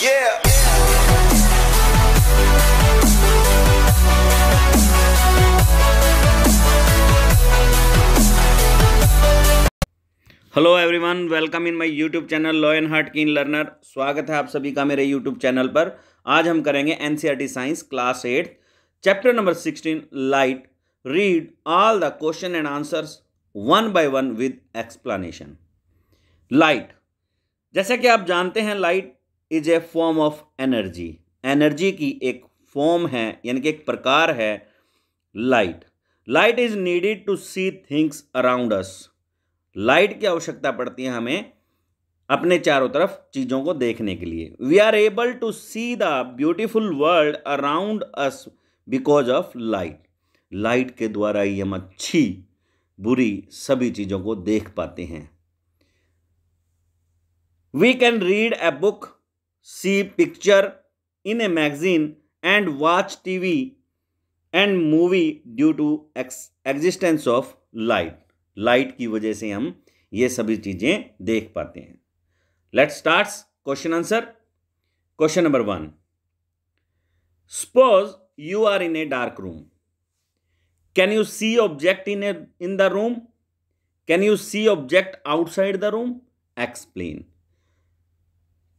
Yeah. Hello everyone, welcome in my YouTube channel law and heart कीन learner. स्वागत है आप सभी का मेरे यूट्यूब चैनल पर। आज हम करेंगे NCERT science class 8 chapter number 16 light. Read all the question and answers one by one with explanation. Light, जैसा कि आप जानते हैं, light is a form of energy. Energy की एक फॉर्म है, यानी कि एक प्रकार है light. Light is needed to see things around us. Light की आवश्यकता पड़ती है हमें अपने चारों तरफ चीजों को देखने के लिए। We are able to see the beautiful world around us because of light. Light के द्वारा ही हम अच्छी बुरी सभी चीजों को देख पाते हैं। We can read a book, see picture in a magazine and watch TV and movie due to existence of light. Light की वजह से हम ये सभी चीजें देख पाते हैं। Let's start question answer. Question number 1, suppose you are in a dark room. Can you see object in the room? Can you see object outside the room? Explain.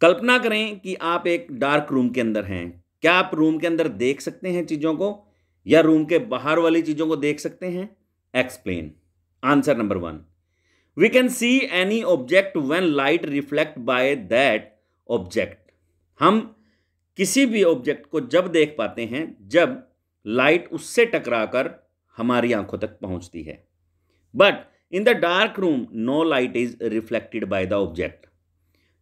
कल्पना करें कि आप एक डार्क रूम के अंदर हैं। क्या आप रूम के अंदर देख सकते हैं चीजों को, या रूम के बाहर वाली चीजों को देख सकते हैं? Explain. Answer number 1, we can see any object when light reflect by that object. हम किसी भी ऑब्जेक्ट को जब देख पाते हैं जब लाइट उससे टकराकर हमारी आंखों तक पहुंचती है। But in the dark room no light is reflected by the object.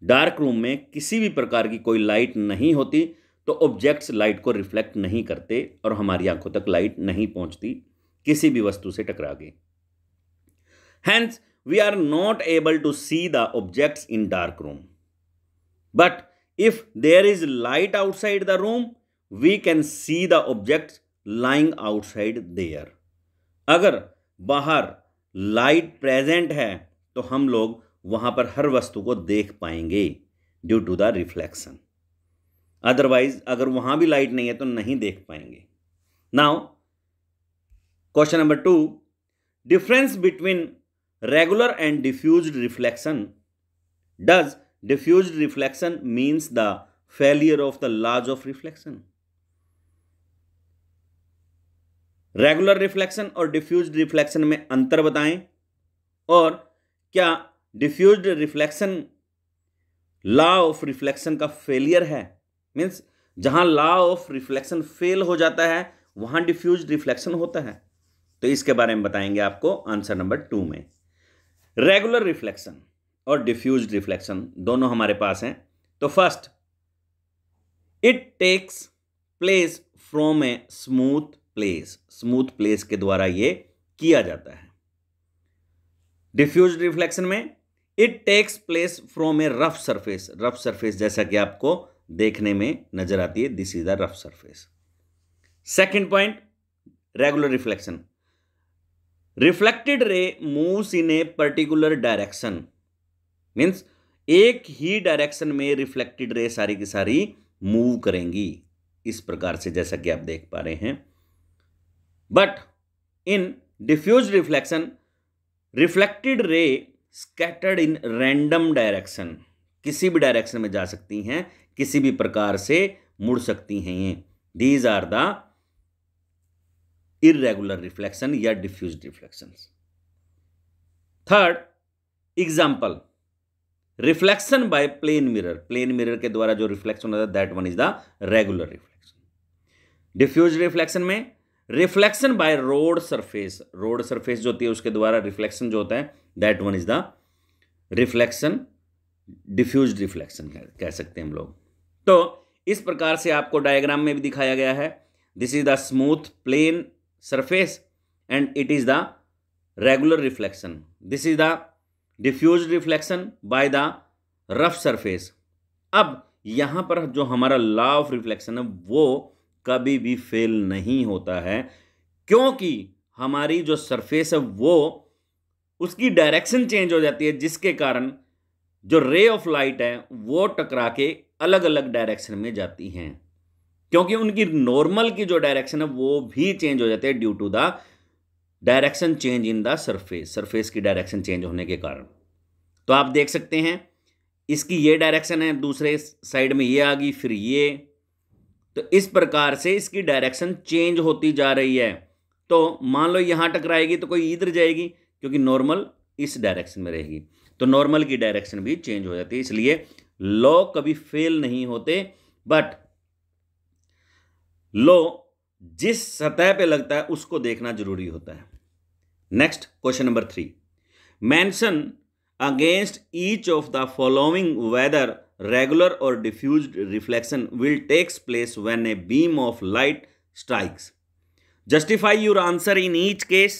Dark room में किसी भी प्रकार की कोई लाइट नहीं होती, तो ऑब्जेक्ट्स लाइट को रिफ्लेक्ट नहीं करते और हमारी आंखों तक लाइट नहीं पहुंचती किसी भी वस्तु से टकरा के। Hence, we are not able to see the objects in dark room. But if there is light outside the room, we can see the objects lying outside there. अगर बाहर लाइट प्रेजेंट है तो हम लोग वहां पर हर वस्तु को देख पाएंगे due to the reflection. Otherwise अगर वहां भी लाइट नहीं है तो नहीं देख पाएंगे। Now question number 2, difference between regular and diffused reflection. Does diffused reflection means the failure of the laws of reflection? Regular reflection और डिफ्यूज्ड रिफ्लेक्शन में अंतर बताएं, और क्या diffused reflection law of reflection का फेलियर है? मीन्स जहां law of reflection fail हो जाता है वहां डिफ्यूज्ड रिफ्लेक्शन होता है। तो इसके बारे में बताएंगे आपको आंसर नंबर 2 में। रेगुलर रिफ्लेक्शन और डिफ्यूज्ड रिफ्लेक्शन दोनों हमारे पास हैं। तो first, it takes place from a smooth place. Smooth place के द्वारा ये किया जाता है। डिफ्यूज्ड रिफ्लेक्शन में it takes place from a rough surface. Rough surface जैसा कि आपको देखने में नजर आती है, this is the rough surface. Second point, regular reflection, reflected ray moves in a particular direction. Means एक ही डायरेक्शन में रिफ्लेक्टेड रे सारी की सारी मूव करेंगी, इस प्रकार से जैसा कि आप देख पा रहे हैं। But in diffused reflection reflected रे स्कैटर्ड इन रैंडम डायरेक्शन। किसी भी डायरेक्शन में जा सकती हैं, किसी भी प्रकार से मुड़ सकती हैं ये। These are the irregular reflection या diffused reflection. Third example, reflection by plane mirror. Plane mirror के द्वारा जो रिफ्लेक्शन होता है that one is the regular reflection. Diffused reflection में reflection by road surface. Road surface जो होती है उसके द्वारा रिफ्लेक्शन जो होता है that one is the reflection, diffused reflection कह सकते हैं हम लोग। तो इस प्रकार से आपको डायग्राम में भी दिखाया गया है। This is the smooth plane surface and it is the regular reflection. This is the diffused reflection by the rough surface. अब यहां पर जो हमारा लॉ ऑफ रिफ्लेक्शन है वो कभी भी फेल नहीं होता है, क्योंकि हमारी जो सरफेस है वो उसकी डायरेक्शन चेंज हो जाती है, जिसके कारण जो रे ऑफ लाइट है वो टकरा के अलग अलग डायरेक्शन में जाती हैं, क्योंकि उनकी नॉर्मल की जो डायरेक्शन है वो भी चेंज हो जाते हैं due to the direction change in the surface, surface की डायरेक्शन चेंज होने के कारण। तो आप देख सकते हैं इसकी ये डायरेक्शन है, दूसरे साइड में ये आ गई, फिर ये, तो इस प्रकार से इसकी डायरेक्शन चेंज होती जा रही है। तो मान लो यहां टकराएगी तो कोई इधर जाएगी, क्योंकि नॉर्मल इस डायरेक्शन में रहेगी, तो नॉर्मल की डायरेक्शन भी चेंज हो जाती है। इसलिए लॉ कभी फेल नहीं होते, बट लॉ जिस सतह पे लगता है उसको देखना जरूरी होता है। Next question number 3, mention against each of the following whether regular or diffused reflection will takes place when a beam of light strikes. Justify your answer in each case.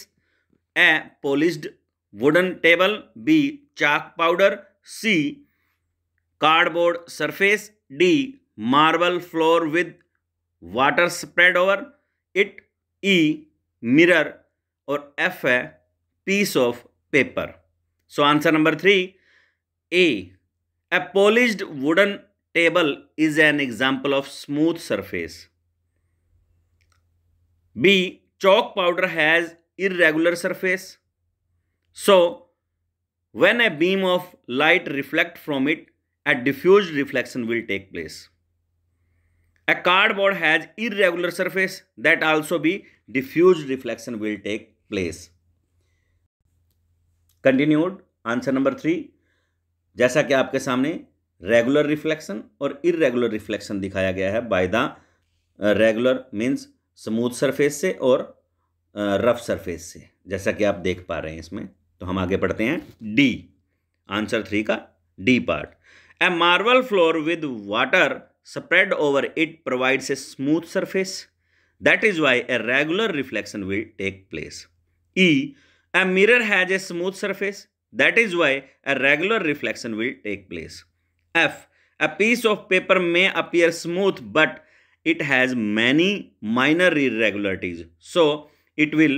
A, polished wooden table. B, chalk powder. C, cardboard surface. D, marble floor with water spread over it. E, mirror. Or F, a piece of paper. So answer number 3, A. A polished wooden table is an example of smooth surface. B, chalk powder has irregular surface. So, when a beam of light reflects from it, a diffused reflection will take place. A cardboard has irregular surface, that also be diffused reflection will take place. Continued, answer number 3. जैसा कि आपके सामने regular reflection और irregular reflection दिखाया गया है by the regular means smooth surface से और रफ सरफेस से, जैसा कि आप देख पा रहे हैं इसमें। तो हम आगे पढ़ते हैं डी, आंसर 3 का D part. A marble floor with water spread over it provides a smooth surface, that is why a regular reflection will take place. E, a mirror has a smooth surface, that is why a regular reflection will take place. F, a piece of paper may appear smooth but it has many minor irregularities, so it will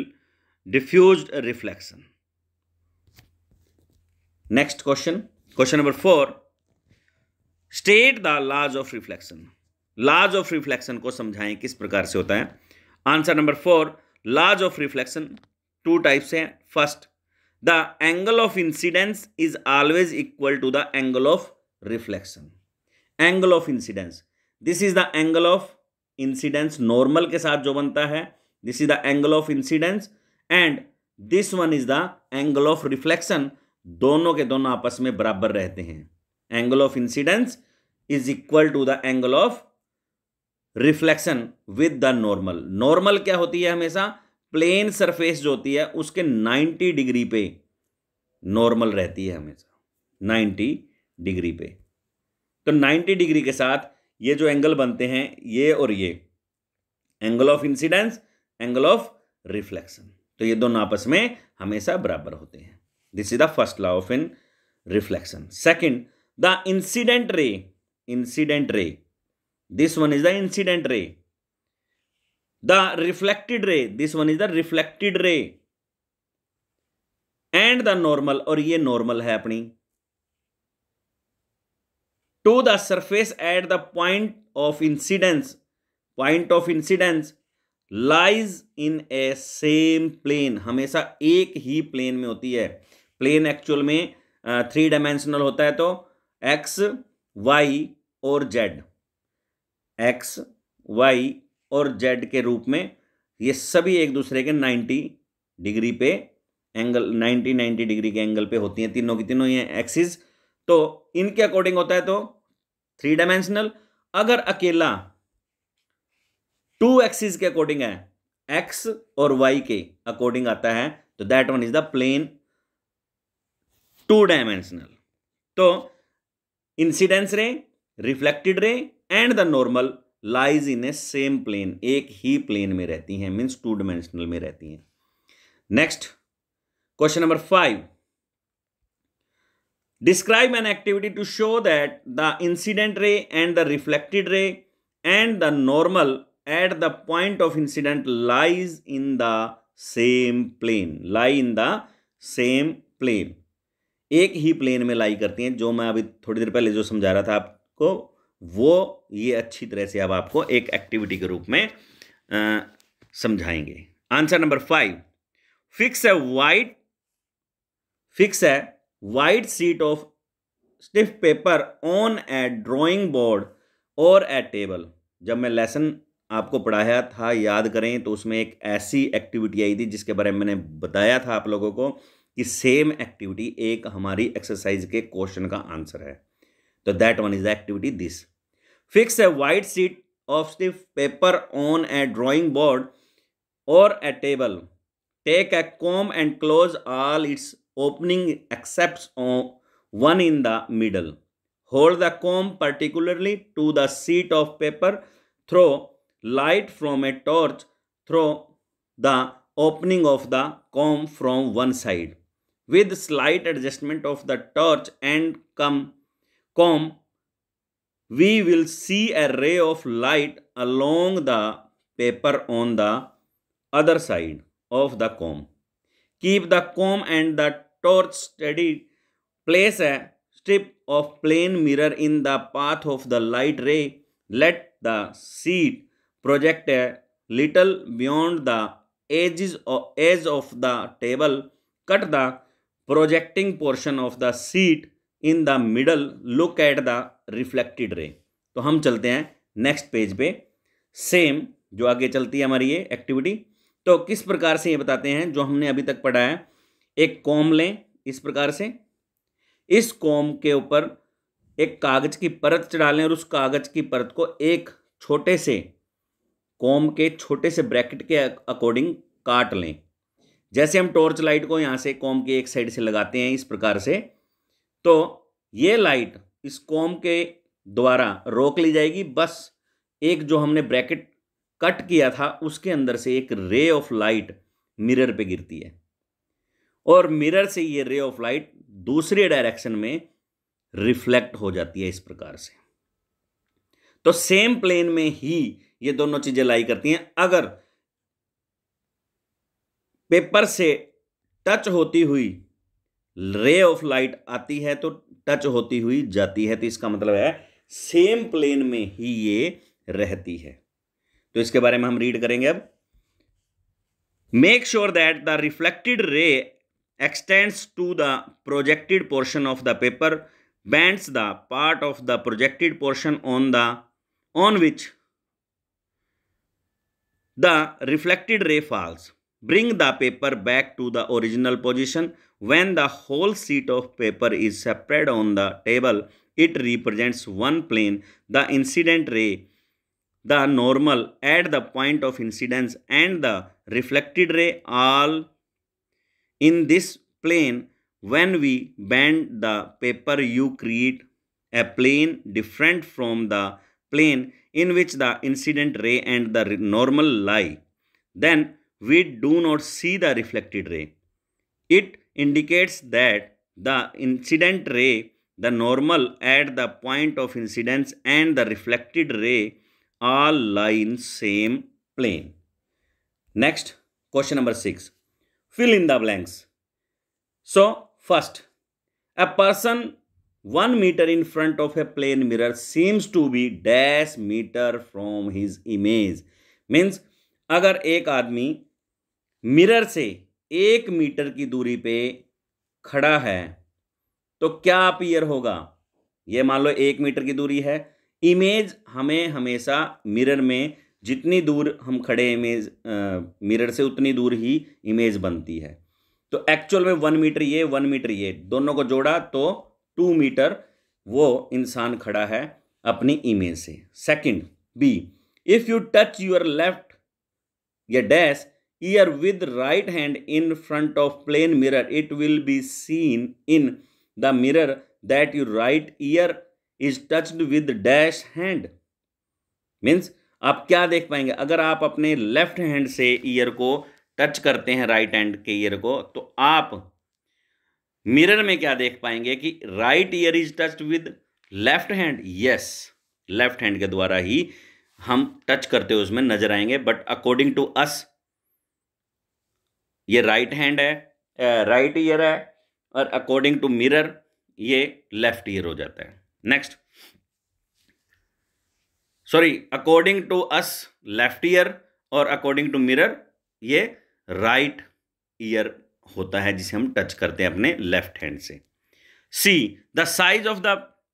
diffuse reflection. Next question, question number 4, state the laws of reflection. laws of reflection को समझाएं किस प्रकार से होता है। Answer number 4, laws of reflection 2 types हैं। First, the angle of incidence is always equal to the angle of reflection. Angle of incidence, this is the angle of incidence, normal के साथ जो बनता है, this is the angle of incidence and this one is the angle of reflection. दोनों के दोनों आपस में बराबर रहते हैं। angle of incidence is equal to the angle of reflection with the normal. normal क्या होती है? हमेशा प्लेन सरफेस जो होती है उसके 90 डिग्री पे नॉर्मल रहती है, हमेशा 90 डिग्री पे। तो 90 डिग्री के साथ ये जो एंगल बनते हैं, ये और ये angle of incidence, angle of reflection, तो ये दोनों आपस में हमेशा बराबर होते हैं। This is the first law of in reflection. Second, the incident रे, incident ray, this one is the incident रे। The reflected ray, this one is the reflected ray, and the normal, और ये normal है अपनी, to the surface at the point of incidence, point of incidence lies in a same plane, हमेशा एक ही plane में होती है। प्लेन एक्चुअल में 3 डायमेंशनल होता है, तो x, y और z, x, y और z के रूप में ये सभी एक दूसरे के 90 डिग्री पे एंगल, 90 डिग्री के एंगल पे होती हैं, तीनों की तीनों ये एक्सिस। तो इनके अकॉर्डिंग होता है तो 3 डायमेंशनल। अगर अकेला 2 एक्सिस के अकॉर्डिंग है, x और y के अकॉर्डिंग आता है, तो that one is the plane 2 dimensional. तो incidence ray, reflected ray and the normal lies in a same plane, एक ही प्लेन में रहती हैं, मीन्स 2 डायमेंशनल में रहती हैं। Next question number 5, describe an activity to show that the incident ray and the reflected ray and the normal at the point of incidence lies in the same plane, lie in the same plane, एक ही plane में लाई करती हैं। जो मैं अभी थोड़ी देर पहले जो समझा रहा था आपको, वो ये अच्छी तरह से अब आपको एक एक्टिविटी के रूप में समझाएंगे। Answer number 5, fix a white sheet of stiff paper on A drawing board और ए टेबल। जब मैं लेसन आपको पढ़ाया था, याद करें, तो उसमें एक ऐसी एक्टिविटी आई थी जिसके बारे में मैंने बताया था आप लोगों को कि सेम एक्टिविटी एक हमारी एक्सरसाइज के क्वेश्चन का आंसर है। तो that one is the activity this, fix a white sheet of stiff paper on A drawing board or a table. Take a comb and close all its opening except one in the middle. Hold the comb particularly to the sheet of paper. Throw light from a torch through the opening of the comb from one side. With slight adjustment of the torch and comb, we will see a ray of light along the paper on the other side of the comb. Keep the comb and the torch steady. Place a strip of plain mirror in the path of the light ray. Let the sheet project a little beyond the edge of the table. Cut the projecting portion of the sheet in the middle. Look at the reflected ray. तो हम चलते हैं next page पे। Same जो आगे चलती है हमारी ये एक्टिविटी, तो किस प्रकार से ये बताते हैं जो हमने अभी तक पढ़ा है। एक कॉम लें इस प्रकार से, इस कॉम के ऊपर एक कागज की परत चढ़ा लें और उस कागज की परत को एक छोटे से कॉम के छोटे से ब्रैकेट के अकॉर्डिंग काट लें। जैसे हम टॉर्च लाइट को यहाँ से कॉम के एक साइड से लगाते हैं इस प्रकार से, तो ये लाइट इस कॉम के द्वारा रोक ली जाएगी। बस एक जो हमने ब्रैकेट कट किया था उसके अंदर से एक रे ऑफ लाइट मिरर पे गिरती है और मिरर से ये रे ऑफ लाइट दूसरे डायरेक्शन में रिफ्लेक्ट हो जाती है इस प्रकार से। तो सेम प्लेन में ही ये दोनों चीजें लाई करती हैं। अगर पेपर से टच होती हुई रे ऑफ लाइट आती है तो टच होती हुई जाती है, तो इसका मतलब है सेम प्लेन में ही ये रहती है। तो इसके बारे में हम रीड करेंगे अब। Make sure that the reflected ray extends to the projected portion of the paper, bends the part of the projected portion on which the reflected ray falls, bring the paper back to the original position. When the whole sheet of paper is spread on the table, it represents one plane. The incident ray, the normal at the point of incidence, and the reflected ray all in this plane. When we bend the paper, you create a plane different from the plane in which the incident ray and the normal lie. Then we do not see the reflected ray. It indicates that the incident ray, the normal at the point of incidence, and the reflected ray all lie in same plane. Next, question number 6. Fill in the blanks. So, first, a person 1 meter in front of a plane mirror seems to be dash meter from his image. Means, अगर एक आदमी mirror से 1 metre की दूरी पे खड़ा है तो क्या अपीयर होगा। ये मान लो 1 मीटर की दूरी है। इमेज हमें हमेशा मिरर में जितनी दूर हम खड़े इमेज मिरर से उतनी दूर ही इमेज बनती है। तो एक्चुअल में 1 मीटर ये 1 मीटर ये दोनों को जोड़ा तो 2 मीटर वो इंसान खड़ा है अपनी इमेज से। Second B, if you touch your left या dash ear with right hand in front of plane mirror, it will be seen in the mirror that your right ear is touched with dash hand. Means आप क्या देख पाएंगे, अगर आप अपने left hand से year को टच करते हैं राइट हैंड के ईयर को, तो आप मिरर में क्या देख पाएंगे कि right year is touched with left hand. Yes, left hand के द्वारा ही हम टच करते हुए उसमें नजर आएंगे। बट अकॉर्डिंग टू अस ये राइट हैंड है, राइट ईयर है, और अकॉर्डिंग टू मिरर ये लेफ्ट ईयर हो जाता है। Next, sorry, according to us left ear और अकॉर्डिंग टू मिरर ये राइट ईयर होता है जिसे हम टच करते हैं अपने लेफ्ट हैंड से। C, the size of the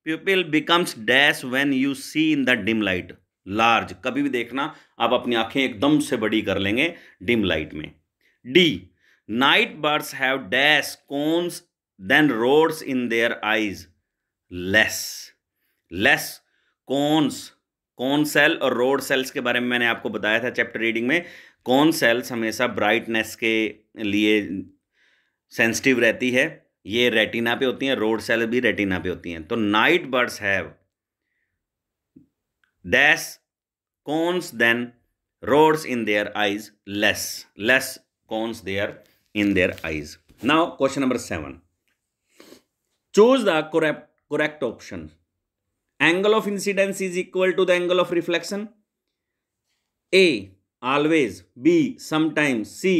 pupil becomes dash when you see in the dim light, large, कभी भी देखना आप अपनी आंखें एकदम से बड़ी कर लेंगे डिम लाइट में। D, night birds have dash cones than rods in their eyes, less, less cones, cone cell और रोड सेल्स के बारे में मैंने आपको बताया था चैप्टर रीडिंग में। कौन सेल्स हमेशा ब्राइटनेस के लिए सेंसिटिव रहती है, ये रेटिना पे होती हैं, रोड सेल भी रेटिना पे होती हैं। तो night birds have dash cones than rods in their eyes, less, less cones their in their eyes. Now question number 7, choose the correct option. Angle of incidence is equal to the angle of reflection. A, always. B, sometimes. C,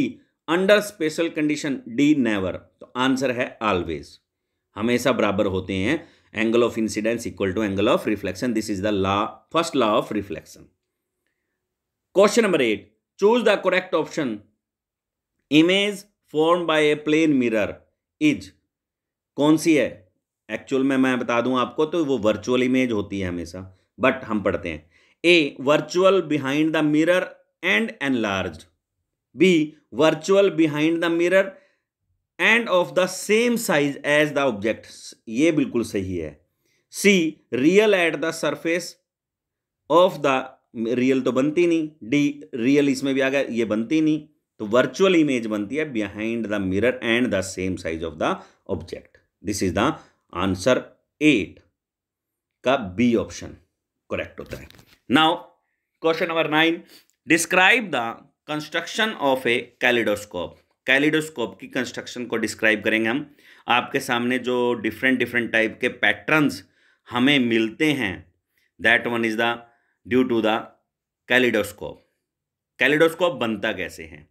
under special condition. D, never. तो answer है always, हमेशा बराबर होते हैं angle of incidence equal to angle of reflection. This is the law, first law of reflection. Question number 8, choose the correct option. Image formed by a plane mirror is, कौन सी है? Actual में मैं बता दूं आपको तो वो वर्चुअल इमेज होती है हमेशा, बट हम पढ़ते हैं। A, virtual behind the mirror and enlarged. B, virtual behind the mirror and of the same size as the object, ये बिल्कुल सही है। C, real at the surface of the, real तो बनती नहीं। डी, रियल इसमें भी आ गया, ये बनती नहीं, तो वर्चुअल इमेज बनती है behind the mirror and the same size of the object. This is the answer 8 का बी ऑप्शन करेक्ट होता है। Now question number 9, describe the construction of A kaleidoscope. Kaleidoscope की कंस्ट्रक्शन को डिस्क्राइब करेंगे हम। आपके सामने जो डिफरेंट टाइप के पैटर्न्स हमें मिलते हैं, that one is the due to the kaleidoscope. Kaleidoscope बनता कैसे है?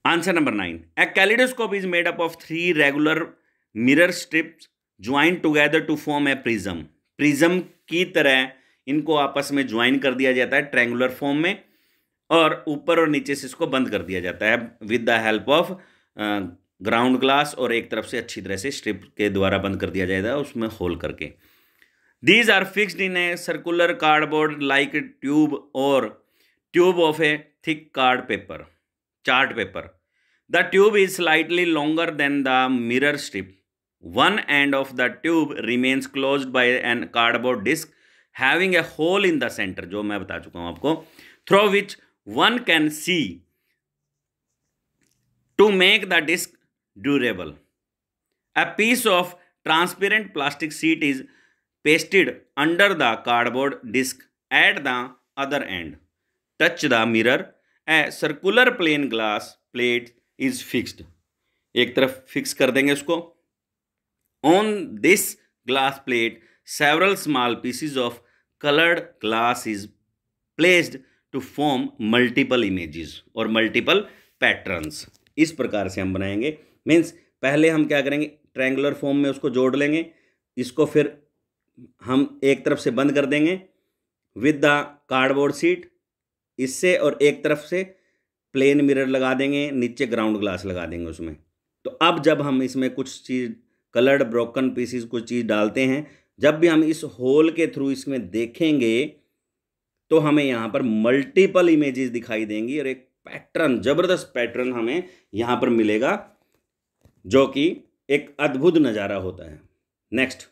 Answer number 9, a kaleidoscope is made up of 3 regular mirror strips join together to form a prism. Prism की तरह इनको आपस में ज्वाइन कर दिया जाता है ट्रायंगुलर फॉर्म में, और ऊपर और नीचे से इसको बंद कर दिया जाता है with the help of ground glass, और एक तरफ से अच्छी तरह से स्ट्रिप के द्वारा बंद कर दिया जाएगा उसमें होल करके। These are fixed in a circular cardboard like tube और tube of a thick card paper, chart paper. The tube is slightly longer than the mirror strip. One end of the tube remains closed by an cardboard disc having a hole in the center, जो मैं बता चुका हूं आपको, through which one can see to make the disc durable. A piece of transparent plastic sheet is pasted under the cardboard disc at the other end. Touch the mirror. A circular plain glass plate is fixed. एक तरफ fix कर देंगे उसको। On this glass plate, several small pieces of colored glass is placed to form multiple images और multiple patterns. इस प्रकार से हम बनाएंगे। मीन्स पहले हम क्या करेंगे, ट्रायंगुलर फॉर्म में उसको जोड़ लेंगे, इसको फिर हम एक तरफ से बंद कर देंगे विद द कार्डबोर्ड शीट इससे, और एक तरफ से प्लेन मिरर लगा देंगे, नीचे ग्राउंड ग्लास लगा देंगे उसमें। तो अब जब हम इसमें कुछ चीज़ कलर्ड ब्रोकन पीसीज कुछ चीज़ डालते हैं, जब भी हम इस होल के थ्रू इसमें देखेंगे तो हमें यहाँ पर मल्टीपल इमेजेस दिखाई देंगी और एक पैटर्न, जबरदस्त पैटर्न हमें यहाँ पर मिलेगा, जो कि एक अद्भुत नज़ारा होता है। Next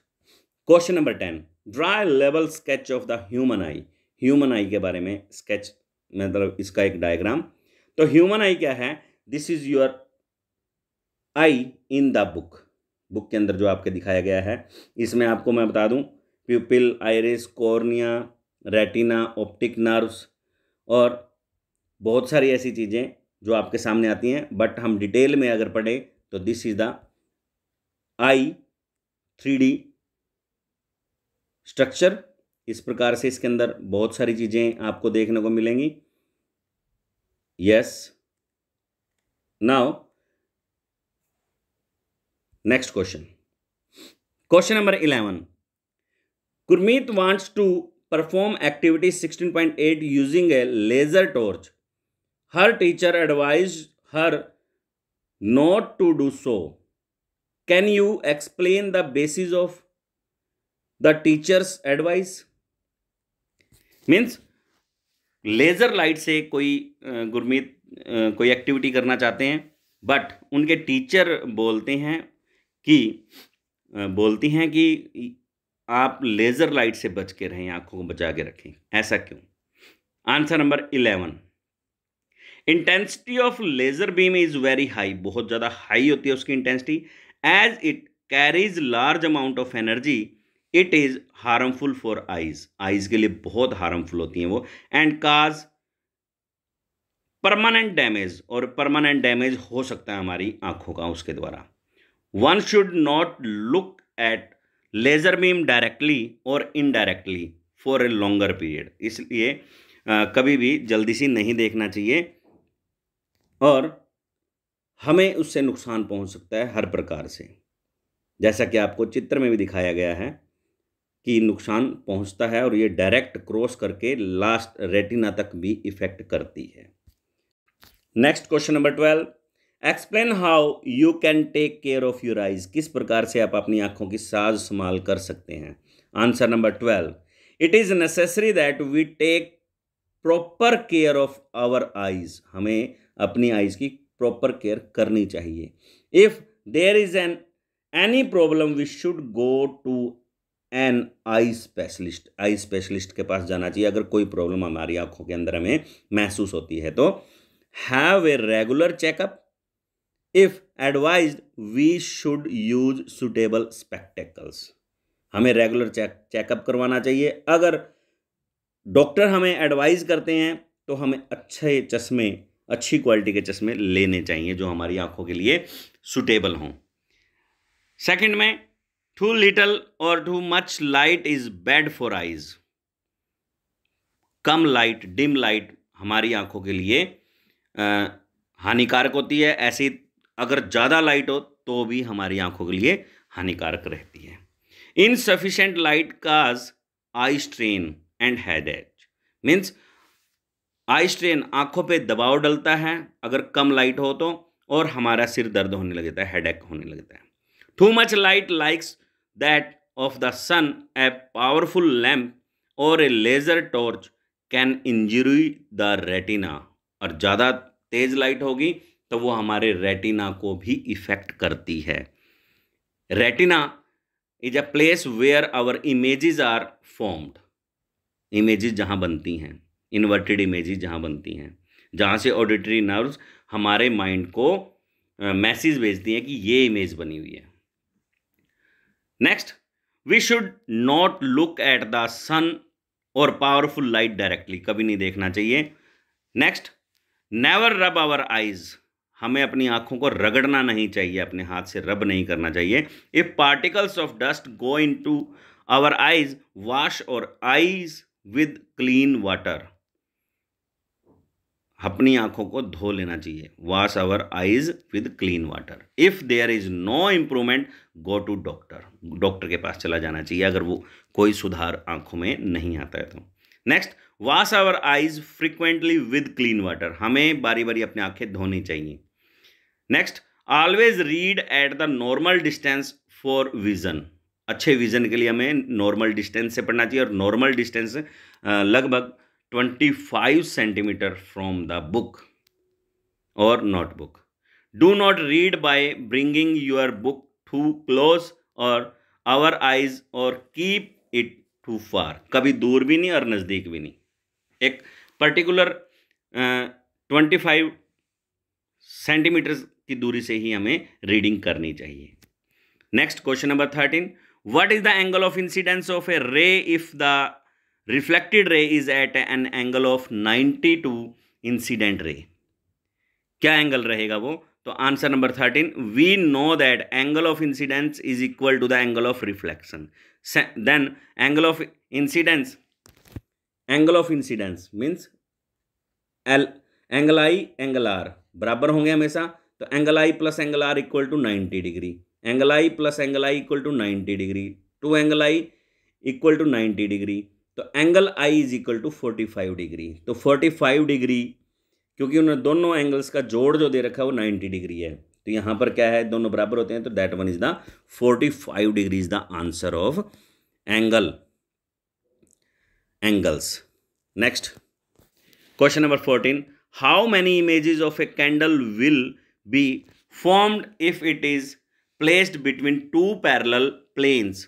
question number 10, draw level sketch of the human I. Human आई के बारे में स्केच, मतलब इसका एक डायग्राम। तो ह्यूमन आई क्या है? This is your I in the book. Book के अंदर जो आपके दिखाया गया है, इसमें आपको मैं बता दूं, प्यूपिल, iris, cornea, retina, optic nerves और बहुत सारी ऐसी चीज़ें जो आपके सामने आती हैं, बट हम डिटेल में अगर पढ़ें तो this is the I 3D structure. इस प्रकार से इसके अंदर बहुत सारी चीज़ें आपको देखने को मिलेंगी। Yes, now next question. Question number 11. Gurmeet wants to perform activity 16.8 using a laser torch. Her teacher advised her not to do so. Can you explain the basis of the teacher's advice? Means laser light से कोई गुरमीत कोई activity करना चाहते हैं, but उनके teacher बोलती हैं कि आप लेज़र लाइट से बच के रहें, आंखों को बचा के रखें। ऐसा क्यों? Answer number 11, intensity of laser beam is very high, बहुत ज़्यादा हाई होती है उसकी intensity. As it carries large amount of energy, it is harmful for eyes के लिए बहुत हार्मफुल होती हैं वो। एंड काज परमानेंट डैमेज, और परमानेंट डैमेज हो सकता है हमारी आंखों का उसके द्वारा। One should not look at laser beam directly और indirectly for a longer period, इसलिए कभी भी जल्दी से नहीं देखना चाहिए और हमें उससे नुकसान पहुंच सकता है हर प्रकार से, जैसा कि आपको चित्र में भी दिखाया गया है कि नुकसान पहुंचता है और ये डायरेक्ट क्रॉस करके लास्ट रेटिना तक भी इफेक्ट करती है। Next question number 12, explain how you can take care of your eyes, किस प्रकार से आप अपनी आंखों की साज संभाल कर सकते हैं। Answer number 12, it is necessary that we take proper care of our eyes, हमें अपनी आइज की प्रॉपर केयर करनी चाहिए। If there is any problem we should go to an eye specialist के पास जाना चाहिए। अगर कोई प्रॉब्लम हमारी आंखों के अंदर हमें महसूस होती है तो have a regular checkup, if advised we should use suitable spectacles, हमें रेगुलर चेकअप करवाना चाहिए। अगर डॉक्टर हमें एडवाइस करते हैं तो हमें अच्छे चश्मे, अच्छी क्वालिटी के चश्मे लेने चाहिए जो हमारी आंखों के लिए सुटेबल हों। सेकंड में, टू लिटल और to much light is bad for eyes, come light, dim light हमारी आंखों के लिए हानिकारक होती है। ऐसी अगर ज़्यादा लाइट हो तो भी हमारी आंखों के लिए हानिकारक रहती है। Insufficient light cause eye strain and headache, means eye strain, आंखों पे दबाव डलता है अगर कम लाइट हो तो, और हमारा सिर दर्द होने लगता है, हेडेक होने लगता है। Too much light likes that of the sun, a powerful lamp और a laser torch can injury the retina, और ज़्यादा तेज लाइट होगी तो वो हमारे रेटिना को भी इफेक्ट करती है। Retina is a place where our images are formed, images जहाँ बनती हैं, इन्वर्टेड इमेजेस जहाँ बनती हैं, जहाँ से ऑडिटरी नर्व्स हमारे माइंड को मैसेज भेजती हैं कि ये इमेज बनी हुई है। Next, we should not look at the sun और पावरफुल लाइट डायरेक्टली, कभी नहीं देखना चाहिए। Next, never rub our eyes, हमें अपनी आंखों को रगड़ना नहीं चाहिए, अपने हाथ से रब नहीं करना चाहिए। If particles of dust go into our eyes, wash our eyes with clean water, अपनी आंखों को धो लेना चाहिए। Wash our eyes with clean water. If there is no improvement, go to doctor, doctor के पास चला जाना चाहिए अगर वो कोई सुधार आंखों में नहीं आता है तो। Next, wash our eyes frequently with clean water, हमें बारी बारी अपनी आंखें धोनी चाहिए। Next, always read at the normal distance for vision, अच्छे विजन के लिए हमें नॉर्मल डिस्टेंस से पढ़ना चाहिए, और नॉर्मल डिस्टेंस लगभग 25 सेंटीमीटर फ्रॉम द बुक और notebook. Do not read by bringing your book too close और आवर आइज और कीप इट टू फार, कभी दूर भी नहीं और नज़दीक भी नहीं, एक पर्टिकुलर 25 सेंटीमीटर की दूरी से ही हमें रीडिंग करनी चाहिए। Next question number 13, what is the angle of incidence of a ray if the reflected ray is at an angle of 90 to incident ray, क्या एंगल रहेगा वो? तो answer number 13, we know that angle of incidence is equal to the angle of reflection. Then angle of incidence means angle I angle R बराबर होंगे हमेशा, तो angle I plus angle R equal to 90 degree, angle I plus angle I equal to 90 degree, two angle I equal to 90 degree, तो angle I is equal to 45 degree. तो 45 degree, क्योंकि उन्होंने दोनों angles का जोड़ जो दे रखा है वो 90 डिग्री है, तो यहाँ पर क्या है, दोनों बराबर होते हैं, तो that one is the 45 degree is the answer of angles. Next question number 14, how many images of a candle will be formed if it is placed between two parallel planes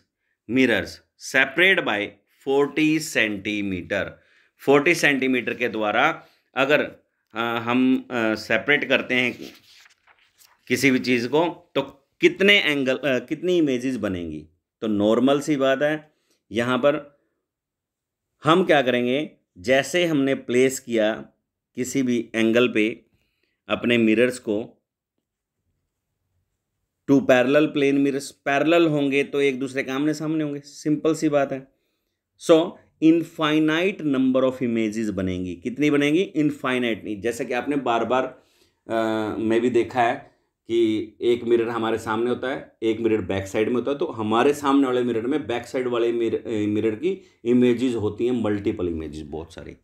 mirrors separate by 40 centimetre. 40 centimetre के द्वारा अगर हम separate करते हैं किसी भी चीज़ को, तो कितनी इमेजेस बनेंगी। तो नॉर्मल सी बात है, यहाँ पर हम क्या करेंगे, जैसे हमने प्लेस किया किसी भी एंगल पे अपने मिरर्स को, two parallel plane mirrors parallel होंगे तो एक दूसरे के आमने सामने होंगे, सिंपल सी बात है। सो इनफाइनाइट नंबर ऑफ इमेजेस बनेंगी। कितनी बनेंगी? इनफाइनाइट नहीं। जैसे कि आपने बार बार में भी देखा है कि एक मिरर हमारे सामने होता है, एक मिरर बैक साइड में होता है, तो हमारे सामने वाले मिरर में बैक साइड वाले मिरर की इमेजेस होती हैं, मल्टीपल इमेजेस, बहुत सारी।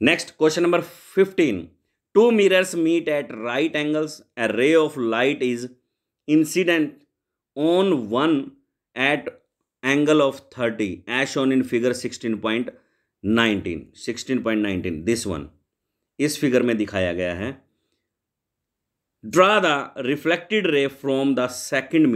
Next question number 15, two mirrors meet at right angles, a ray of light is incident on one at angle of 30 as shown in figure 16.19 this one इस figure में दिखाया गया है। Draw the reflected ray from the second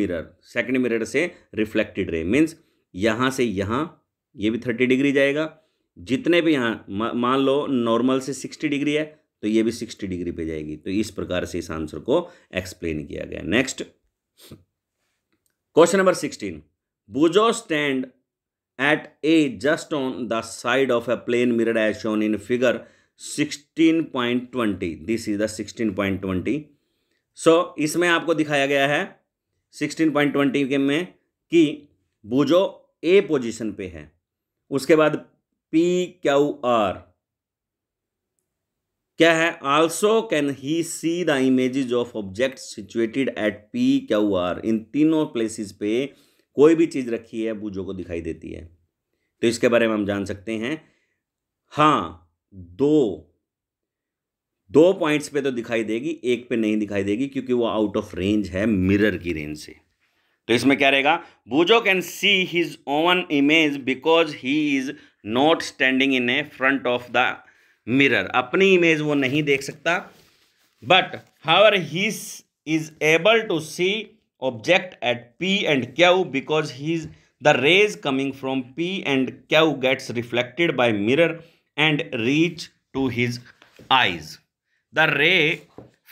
mirror से reflected ray means यहाँ से यहाँ, ये भी 30 डिग्री जाएगा, जितने भी यहाँ मान लो नॉर्मल से 60 डिग्री है तो ये भी 60 डिग्री पे जाएगी। तो इस प्रकार से इस आंसर को एक्सप्लेन किया गया। Next question number 16, Bujo stand at A just on the side of a plane mirror as shown in figure 16.20. This is the 16.20. So इसमें आपको दिखाया गया है 16.20 के में कि बुजो A पोजीशन पे है, उसके बाद PQR क्या है, also can he see the images of object situated eight PQR। इन तीनों प्लेसेस पे कोई भी चीज़ रखी है बुजो को दिखाई देती है। तो इसके बारे में हम जान सकते हैं, हाँ, दो पॉइंट्स पे तो दिखाई देगी, एक पे नहीं दिखाई देगी क्योंकि वो आउट ऑफ रेंज है मिरर की रेंज से। तो इसमें क्या रहेगा, Boojho can see his own image because he is not standing in a front of the mirror. अपनी इमेज वो नहीं देख सकता, but however he is able to see object at P and Q because the rays coming from P and Q gets reflected by mirror and reach to his eyes. The ray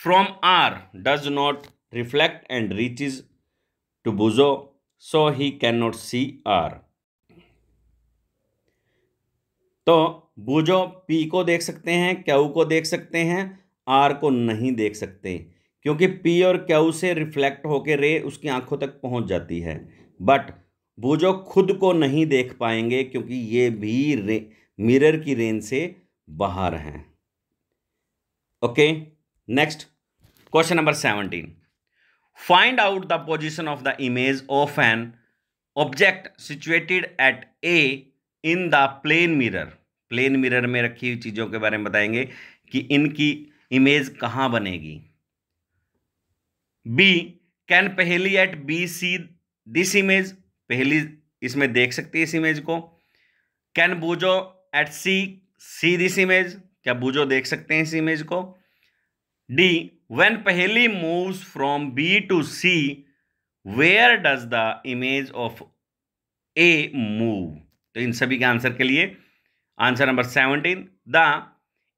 from R does not reflect and reaches to Buzo, so he cannot see R. तो बुजो P को देख सकते हैं, Q को देख सकते हैं, R को नहीं देख सकते क्योंकि P और Q से रिफ्लेक्ट होकर रे उसकी आंखों तक पहुंच जाती है, बट बुजो खुद को नहीं देख पाएंगे क्योंकि ये भी मिरर की रेंज से बाहर हैं। Okay, next question number 17, find out the position of the image of an object situated at A in the plane mirror. Plane mirror में रखी हुई चीजों के बारे में बताएंगे कि इनकी इमेज कहां बनेगी। B, can Paheli at B see this image, Paheli इसमें देख सकती है इस इमेज को। Can Boojho at C this image, क्या बुजो देख सकते हैं इस इमेज को। D, when Paheli moves from B to C where does the image of A move. तो इन सभी के आंसर के लिए answer number 17, the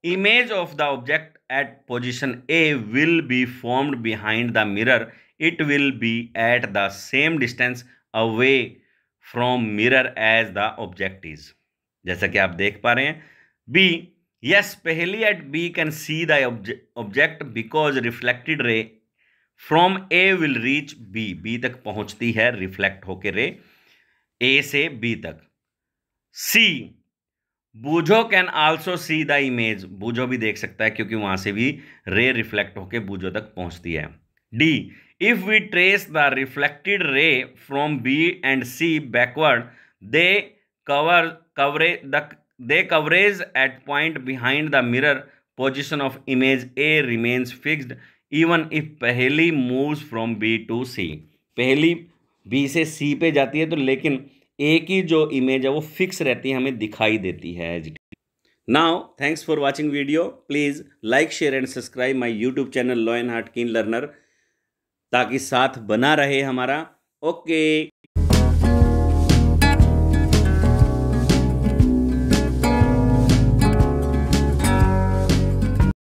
image of the object at position A will be formed behind the mirror. It will be at the same distance away from mirror as the object is. जैसा कि आप देख पा रहे हैं। B, yes, पहेली at B can see the object because reflected ray from A will reach B. B तक पहुंचती है रिफ्लेक्ट होकर रे A से B तक। C, Boojho can also see the image, Boojho भी देख सकता है क्योंकि वहां से भी रे रिफ्लेक्ट होकर बुजो तक पहुंचती है। D, if we trace the reflected ray from B and C backward they coverage at point behind the mirror position of image A remains fixed even if पहली moves from B to C। पहली B से C पे जाती है तो लेकिन A की जो इमेज है वो फिक्स रहती है, हमें दिखाई देती है as it. Now, thanks for watching video. Please like, share and subscribe my YouTube channel Lionheart Keen Learner ताकि साथ बना रहे हमारा। ओके।